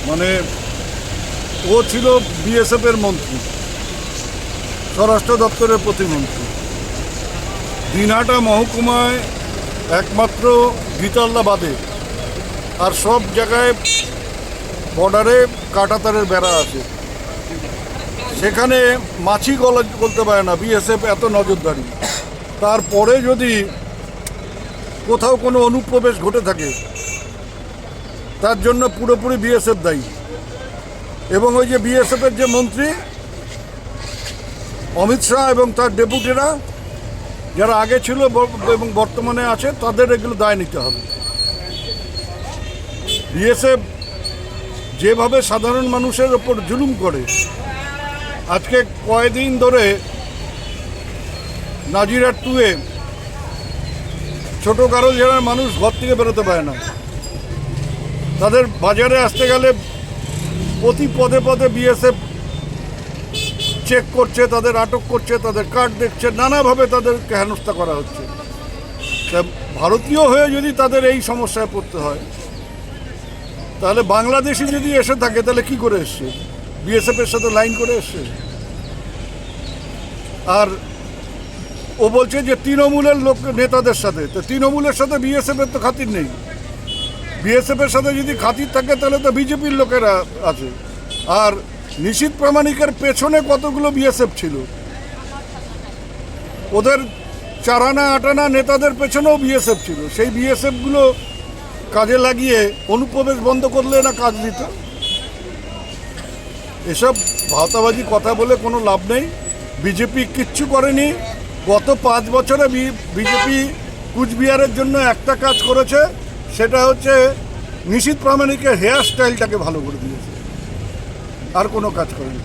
মানে ও ছিল বিএসএফের মন্ত্রী, স্বরাষ্ট্র দপ্তরের প্রতিমন্ত্রী। দিনহাটা মহকুমায় একমাত্র গীতাল্লা বাদে আর সব জায়গায় বর্ডারে কাঁটাতারের বেড়া আছে, সেখানে মাছি বলতে পারে না বিএসএফ, এত নজরদারি। তারপরে যদি কোথাও কোনো অনুপ্রবেশ ঘটে থাকে তার জন্য পুরোপুরি বিএসএফ দায়ী। এবং ওই যে বিএসএফের যে মন্ত্রী অমিত শাহ এবং তার ডেপুটিরা যারা আগে ছিল এবং বর্তমানে আছে, তাদের এগুলো দায় নিতে হবে। বিএসএফ যেভাবে সাধারণ মানুষের ওপর জুলুম করে, আজকে কয়েকদিন ধরে নাজিরার টুয়ে ছোটো কারো যারা মানুষ ঘর থেকে বেরোতে পারে না, তাদের বাজারে আসতে গেলে প্রতি পদে পদে বিএসএফ চেক করছে, তাদের আটক করছে, তাদের কার্ড দেখছে, নানাভাবে তাদেরকে হেনস্থা করা হচ্ছে। তা ভারতীয় হয়ে যদি তাদের এই সমস্যায় পড়তে হয়, তাহলে বাংলাদেশি যদি এসে থাকে তাহলে কি করে এসছে? বিএসএফের সাথে লাইন করে এসছে। আর ও বলছে যে তৃণমূলের লোক নেতাদের সাথে, তো তৃণমূলের সাথে বিএসএফের তো খাতির নেই। বিএসএফের সাথে যদি খাতির থাকে তাহলে তো বিজেপির লোকেরা আছে। আর নিশীথ প্রামাণিকের পেছনে কতগুলো বিএসএফ ছিল, ওদের 4 আনা 8 আনা নেতাদের পেছনেও বিএসএফ ছিল। সেই বিএসএফগুলো কাজে লাগিয়ে অনুপ্রবেশ বন্ধ করলে না কাজ দিত। এসব ভাওতাবাজি কথা বলে কোনো লাভ নেই। বিজেপি কিচ্ছু করেনি। গত 5 বছরে বিজেপি কুচবিহারের জন্য একটা কাজ করেছে, সেটা হচ্ছে নিশীথ প্রামাণিকের হেয়ার স্টাইলটাকে ভালো করে দিয়েছে, আর কোনো কাজ করেনি।